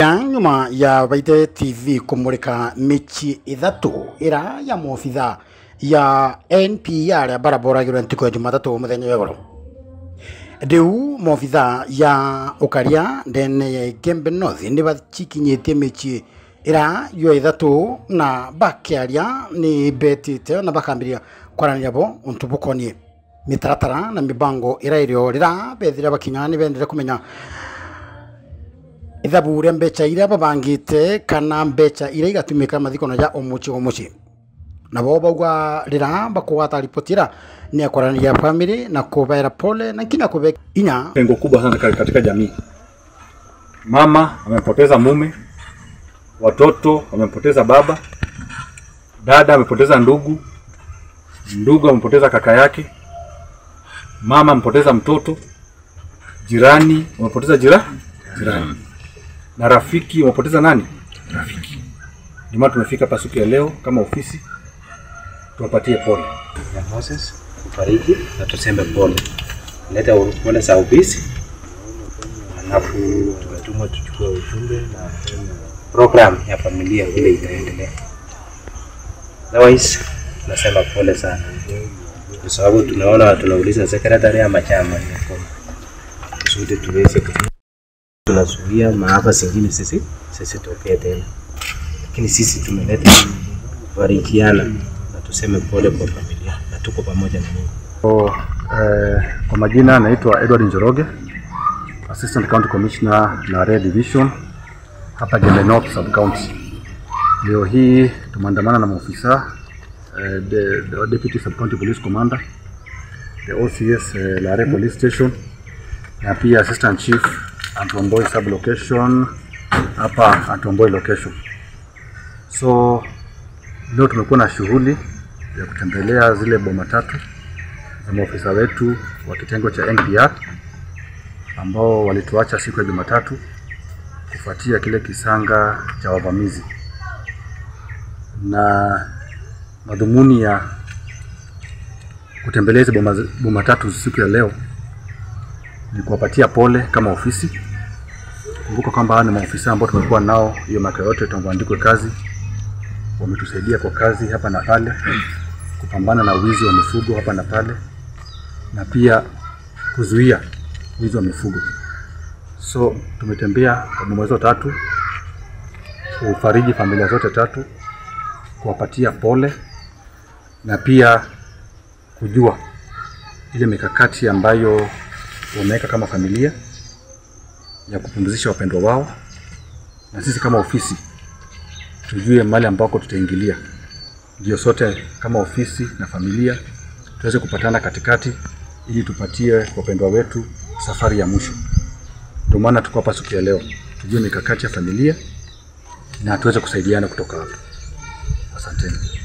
Nyuma ya Baite TV kumulika michi ithatu ira ya mofitha ya NPR ya barabara giro ntiko ya Jumatatu muthenya wegoro. Riu mofitha ya ukaria ndene ya Gembe North ni bachikinyitie michi ira yo ithatu na bakiaria ni betite na bakambiria kwarania bo untubukoni mitaratara na mibango ira irio rira bethira bakinyani bendere kumenya ithabure mbecha ira babangite kana mbecha ira igatumika mathikono ya omuchi na bo bagwa rira bakuwata ripotira ni akorania family na kubera pole na kina kube inya pengo kubwa sana katika jamii. Mama amepoteza mume, watoto wamepoteza baba, dada amepoteza ndugu amepoteza kaka yake, mama amepoteza mtoto, jirani amepoteza jirani. Na rafiki wamepoteza nani? Rafiki. Ndio tumefika hapa siku ya leo kama ofisi tuwapatie pole. Ya Moses kufariki na tuseme pole. Leta pole za ofisi. Alafu tumetumwa tuchukue ujumbe na program ya familia ile itaendelea. Otherwise nasema pole sana. Kwa sababu tunaona tunauliza secretary ya machama kusudi tuweze tunazuia maafa zingine sisi tokee tena. Lakini sisi tumeleta farikiana na tuseme pole kwa familia na tuko pamoja na Mungu. Kwa majina naitwa Edward Njoroge, Assistant County Commissioner na Red Division hapa Gembe North Sub County. Leo hii tumeandamana na maofisa the Deputy Sub County Police Commander, the OCS Lare Police Station na pia Assistant Chief Antomboi Sub Location hapa Antomboi Location. So leo tumekuwa na shughuli ya kutembelea zile boma tatu za maofisa wetu wa kitengo cha NPR ambao walituacha siku ya Jumatatu kufuatia kile kisanga cha wavamizi. Na madhumuni ya kutembelea hizo boma tatu siku ya leo ni kuwapatia pole kama ofisi. Kumbuka kwamba ni maofisa ambao tumekuwa nao hiyo miaka yote tangu andikwe kazi. Wametusaidia kwa kazi hapa na pale, kupambana na wizi wa mifugo hapa na pale, na pia kuzuia wizi wa mifugo. So tumetembea kwa boma hizo tatu kufariji familia zote tatu, kuwapatia pole na pia kujua ile mikakati ambayo wameweka kama familia ya kupumzisha wapendwa wao, na sisi kama ofisi tujue mahali ambako tutaingilia, ndio sote kama ofisi na familia tuweze kupatana katikati ili tupatie wapendwa wetu safari ya mwisho. Ndio maana tuko hapa siku ya leo, tujue mikakati ya familia na tuweze kusaidiana kutoka hapo. Asanteni.